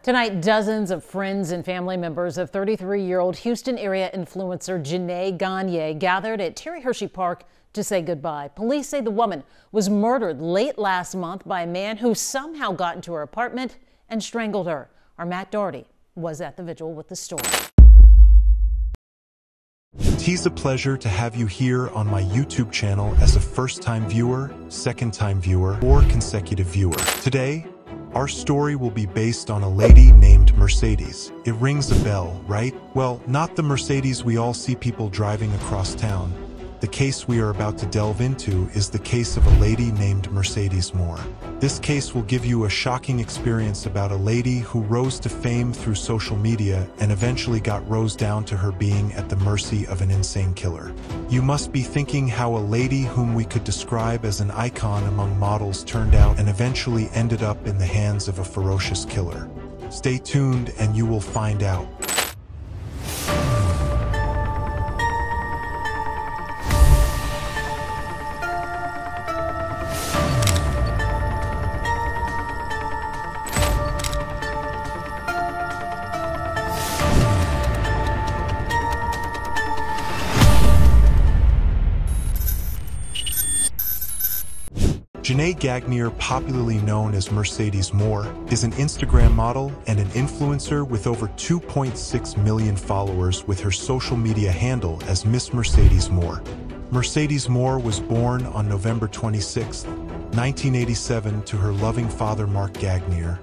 Tonight, dozens of friends and family members of 33-year-old Houston area influencer Janae Gagne gathered at Terry Hershey Park to say goodbye. Police say the woman was murdered late last month by a man who somehow got into her apartment and strangled her. Our Matt Doherty was at the vigil with the story. It's a pleasure to have you here on my YouTube channel as a first-time viewer, second-time viewer, or consecutive viewer. Today, our story will be based on a lady named Mercedes. It rings a bell, right? Well, not the Mercedes we all see people driving across town. The case we are about to delve into is the case of a lady named Mercedes Morr. This case will give you a shocking experience about a lady who rose to fame through social media and eventually rose down to her being at the mercy of an insane killer. You must be thinking how a lady whom we could describe as an icon among models turned out and eventually ended up in the hands of a ferocious killer. Stay tuned and you will find out. Janae Gagne, popularly known as Mercedes Morr, is an Instagram model and an influencer with over 2.6 million followers with her social media handle as Miss Mercedes Morr. Mercedes Morr was born on November 26, 1987 to her loving father Mark Gagne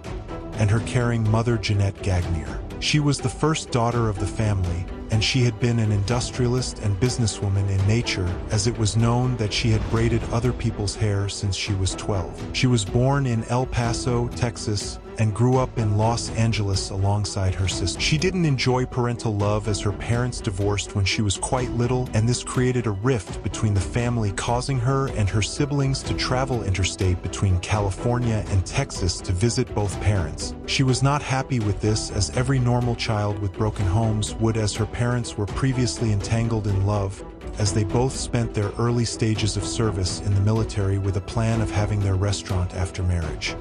and her caring mother Jeanette Gagne. She was the first daughter of the family, and she had been an industrialist and businesswoman in nature, as it was known that she had braided other people's hair since she was 12. She was born in El Paso, Texas, and grew up in Los Angeles alongside her sister. She didn't enjoy parental love as her parents divorced when she was quite little, and this created a rift between the family, causing her and her siblings to travel interstate between California and Texas to visit both parents. She was not happy with this, as every normal child with broken homes would, as her parents were previously entangled in love, as they both spent their early stages of service in the military with a plan of having their restaurant after marriage.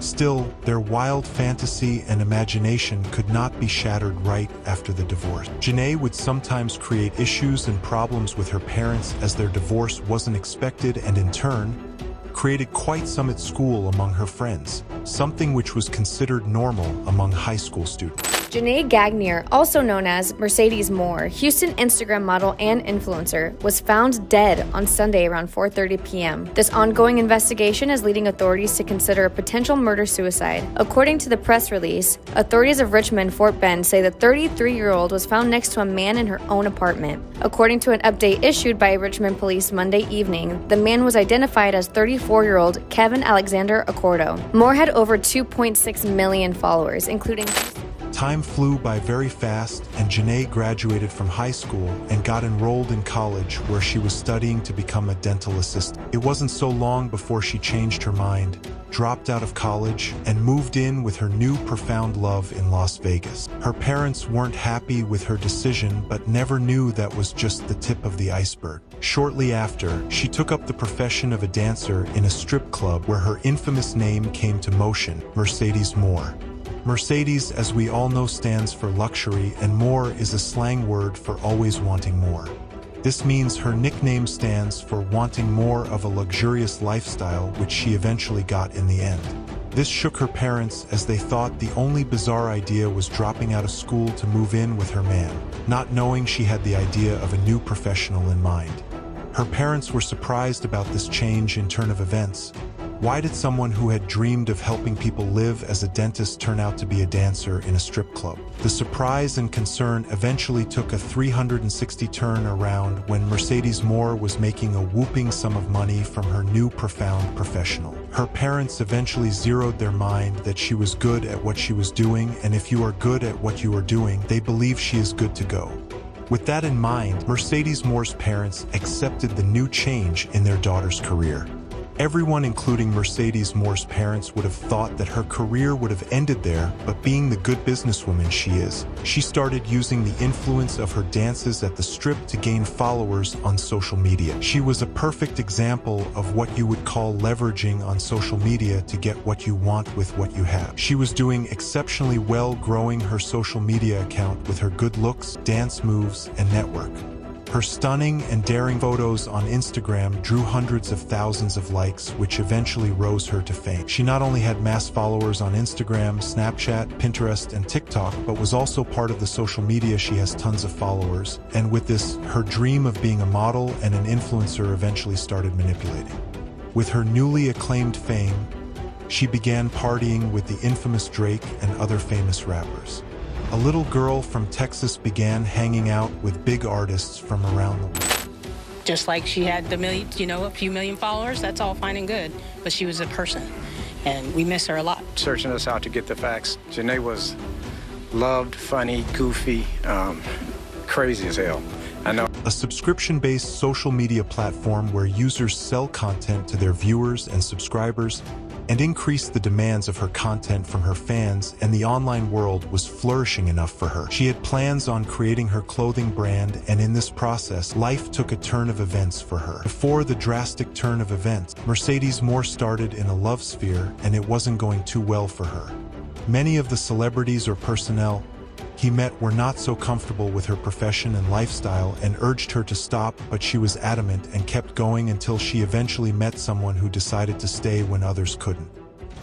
Still, their wild fantasy and imagination could not be shattered right after the divorce. Janae would sometimes create issues and problems with her parents as their divorce wasn't expected, and in turn, created quite some at school among her friends, something which was considered normal among high school students. Janae Gagne, also known as Mercedes Morr, Houston Instagram model and influencer, was found dead on Sunday around 4:30 p.m. This ongoing investigation is leading authorities to consider a potential murder-suicide. According to the press release, authorities of Richmond, Fort Bend say the 33-year-old was found next to a man in her own apartment. According to an update issued by Richmond police Monday evening, the man was identified as 34-year-old Kevin Alexander Accordo. Morr had over 2.6 million followers, including... Time flew by very fast, and Janae graduated from high school and got enrolled in college, where she was studying to become a dental assistant. It wasn't so long before she changed her mind, dropped out of college, and moved in with her new profound love in Las Vegas. Her parents weren't happy with her decision, but never knew that was just the tip of the iceberg. Shortly after, she took up the profession of a dancer in a strip club where her infamous name came to motion, Mercedes Morr. Mercedes, as we all know, stands for luxury, and Morr is a slang word for always wanting more. This means her nickname stands for wanting more of a luxurious lifestyle, which she eventually got in the end. This shook her parents, as they thought the only bizarre idea was dropping out of school to move in with her man, not knowing she had the idea of a new professional in mind. Her parents were surprised about this change in turn of events. Why did someone who had dreamed of helping people live as a dentist turn out to be a dancer in a strip club? The surprise and concern eventually took a 360 turn around when Mercedes Morr was making a whooping sum of money from her new profound professional. Her parents eventually zeroed their mind that she was good at what she was doing, and if you are good at what you are doing, they believe she is good to go. With that in mind, Mercedes Morr's parents accepted the new change in their daughter's career. Everyone, including Mercedes Morr's parents, would have thought that her career would have ended there, but being the good businesswoman she is, she started using the influence of her dances at the Strip to gain followers on social media. She was a perfect example of what you would call leveraging on social media to get what you want with what you have. She was doing exceptionally well growing her social media account with her good looks, dance moves, and network. Her stunning and daring photos on Instagram drew hundreds of thousands of likes, which eventually rose her to fame. She not only had mass followers on Instagram, Snapchat, Pinterest, and TikTok, but was also part of the social media. She has tons of followers. And with this, her dream of being a model and an influencer eventually started manipulating. With her newly acclaimed fame, she began partying with the infamous Drake and other famous rappers. A little girl from Texas began hanging out with big artists from around the world. Just like she had a few million followers, that's all fine and good, but she was a person, and we miss her a lot. Searching us out to get the facts. Janae was loved, funny, goofy, crazy as hell. I know. A subscription-based social media platform where users sell content to their viewers and subscribers and increase the demands of her content from her fans, and the online world was flourishing enough for her. She had plans on creating her clothing brand, and in this process, life took a turn of events for her. Before the drastic turn of events, Mercedes Morr started in a love sphere, and it wasn't going too well for her. Many of the celebrities or personnel he met were not so comfortable with her profession and lifestyle and urged her to stop, but she was adamant and kept going until she eventually met someone who decided to stay when others couldn't.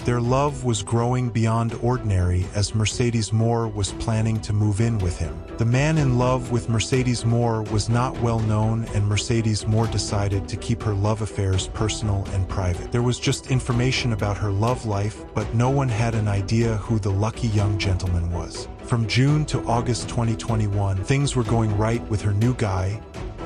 Their love was growing beyond ordinary as Mercedes Morr was planning to move in with him. The man in love with Mercedes Morr was not well known, and Mercedes Morr decided to keep her love affairs personal and private. There was just information about her love life, but no one had an idea who the lucky young gentleman was. From June to August 2021, things were going right with her new guy,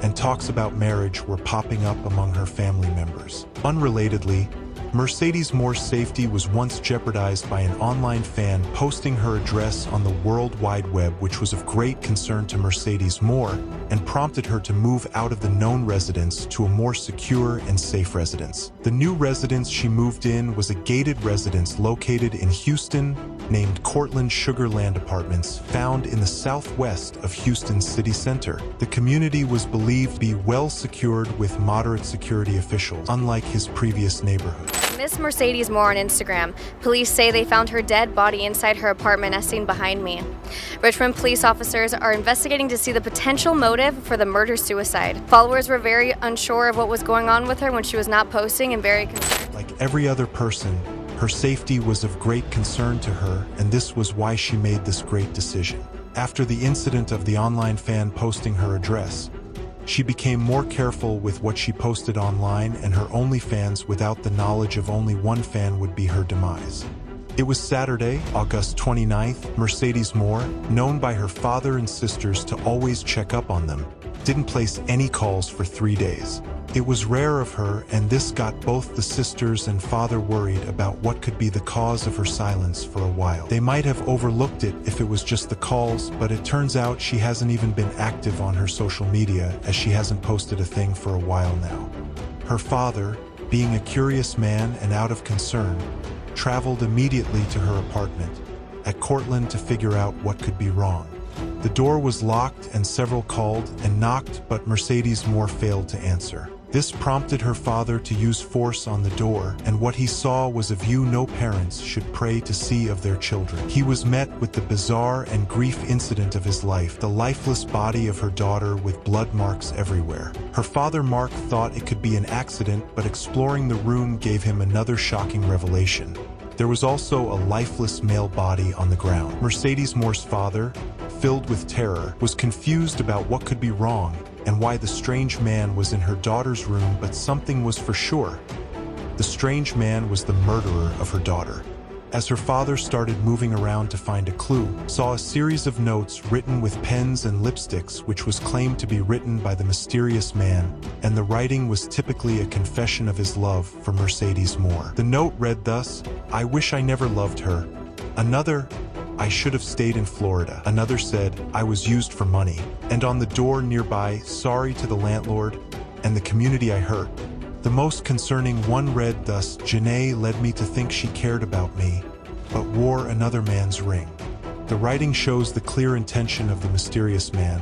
and talks about marriage were popping up among her family members. Unrelatedly, Mercedes Morr's safety was once jeopardized by an online fan posting her address on the World Wide Web, which was of great concern to Mercedes Morr and prompted her to move out of the known residence to a more secure and safe residence. The new residence she moved in was a gated residence located in Houston named Cortland Sugarland Apartments, found in the southwest of Houston's city center. The community was believed to be well secured with moderate security officials, unlike his previous neighborhood. Miss Mercedes Morr on Instagram. Police say they found her dead body inside her apartment as seen behind me. Richmond police officers are investigating to see the potential motive for the murder-suicide. Followers were very unsure of what was going on with her when she was not posting and very concerned. Like every other person, her safety was of great concern to her, and this was why she made this great decision. After the incident of the online fan posting her address, she became more careful with what she posted online, and her Onlyfans without the knowledge of only one fan would be her demise. It was Saturday, August 29th. Mercedes Morr, known by her father and sisters to always check up on them, didn't place any calls for 3 days. It was rare of her, and this got both the sisters and father worried about what could be the cause of her silence for a while. They might have overlooked it if it was just the calls, but it turns out she hasn't even been active on her social media, as she hasn't posted a thing for a while now. Her father, being a curious man and out of concern, traveled immediately to her apartment at Cortland to figure out what could be wrong. The door was locked and several called and knocked, but Mercedes Morr failed to answer. This prompted her father to use force on the door, and what he saw was a view no parents should pray to see of their children. He was met with the bizarre and grief incident of his life, the lifeless body of her daughter with blood marks everywhere. Her father, Mark, thought it could be an accident, but exploring the room gave him another shocking revelation. There was also a lifeless male body on the ground. Mercedes Morr's father, filled with terror, was confused about what could be wrong and why the strange man was in her daughter's room, but something was for sure. The strange man was the murderer of her daughter. As her father started moving around to find a clue, saw a series of notes written with pens and lipsticks, which was claimed to be written by the mysterious man, and the writing was typically a confession of his love for Mercedes Morr. The note read thus: "I wish I never loved her." Another, "I should have stayed in Florida." Another said, "I was used for money." And on the door nearby, "Sorry to the landlord and the community I hurt. The most concerning one read thus: Janae led me to think she cared about me, but wore another man's ring. The writing shows the clear intention of the mysterious man.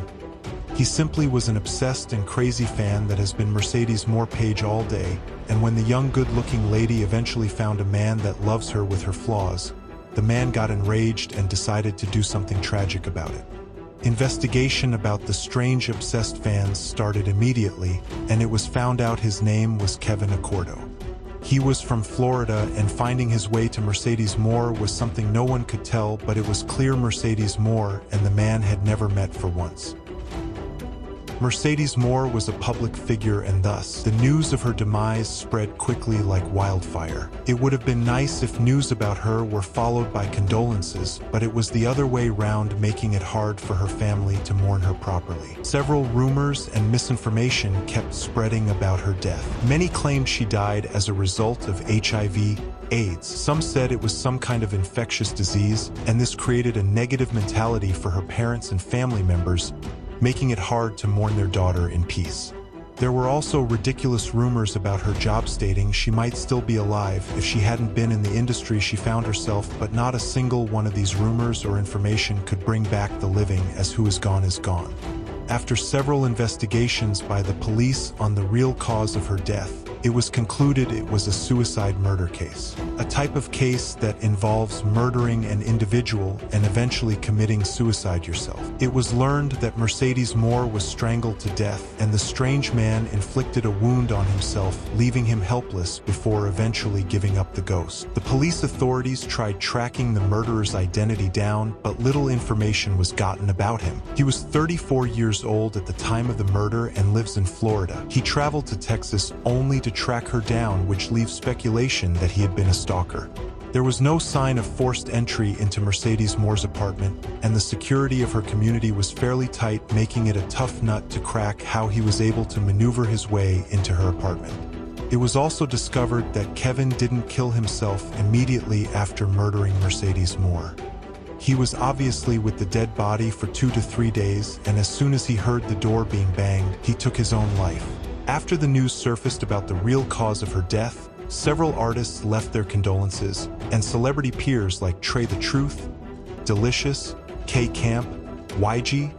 He simply was an obsessed and crazy fan that has been Mercedes Morr page all day, and when the young good-looking lady eventually found a man that loves her with her flaws, the man got enraged and decided to do something tragic about it. Investigation about the strange obsessed fans started immediately, and it was found out his name was Kevin Accordo. He was from Florida, and finding his way to Mercedes Morr was something no one could tell, but it was clear Mercedes Morr and the man had never met for once. Mercedes Morr was a public figure, and thus, the news of her demise spread quickly like wildfire. It would have been nice if news about her were followed by condolences, but it was the other way round, making it hard for her family to mourn her properly. Several rumors and misinformation kept spreading about her death. Many claimed she died as a result of HIV/AIDS. Some said it was some kind of infectious disease, and this created a negative mentality for her parents and family members, making it hard to mourn their daughter in peace. There were also ridiculous rumors about her job, stating she might still be alive if she hadn't been in the industry she found herself, but not a single one of these rumors or information could bring back the living, as who is gone is gone. After several investigations by the police on the real cause of her death, it was concluded it was a suicide murder case, a type of case that involves murdering an individual and eventually committing suicide yourself. It was learned that Mercedes Morr was strangled to death, and the strange man inflicted a wound on himself, leaving him helpless before eventually giving up the ghost. The police authorities tried tracking the murderer's identity down, but little information was gotten about him. He was 34 years old at the time of the murder and lives in Florida. He traveled to Texas only to track her down, which leaves speculation that he had been a stalker. There was no sign of forced entry into Mercedes Morr's apartment, and the security of her community was fairly tight, making it a tough nut to crack how he was able to maneuver his way into her apartment. It was also discovered that Kevin didn't kill himself immediately after murdering Mercedes Morr. He was obviously with the dead body for 2 to 3 days, and as soon as he heard the door being banged, he took his own life. After the news surfaced about the real cause of her death, several artists left their condolences, and celebrity peers like Trey the Truth, Delicious, K Camp, YG,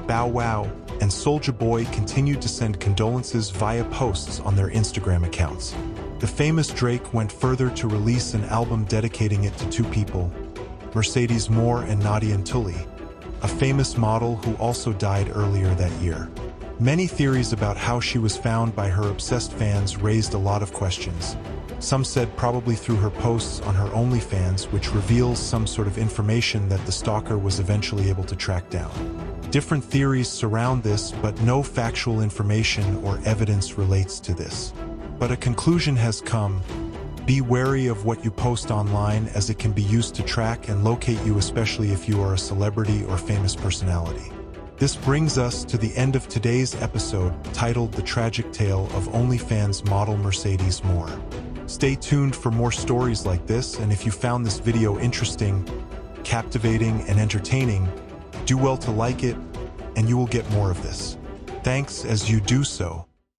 Bow Wow, and Soulja Boy continued to send condolences via posts on their Instagram accounts. The famous Drake went further to release an album dedicating it to 2 people, Mercedes Morr and Nadia Tully, a famous model who also died earlier that year. Many theories about how she was found by her obsessed fans raised a lot of questions. Some said probably through her posts on her Onlyfans, which reveals some sort of information that the stalker was eventually able to track down. Different theories surround this, but no factual information or evidence relates to this. But a conclusion has come. Be wary of what you post online, as it can be used to track and locate you, especially if you are a celebrity or famous personality. This brings us to the end of today's episode, titled The Tragic Tale of Onlyfans Model Mercedes Morr. Stay tuned for more stories like this, and if you found this video interesting, captivating, and entertaining, do well to like it, and you will get more of this. Thanks as you do so.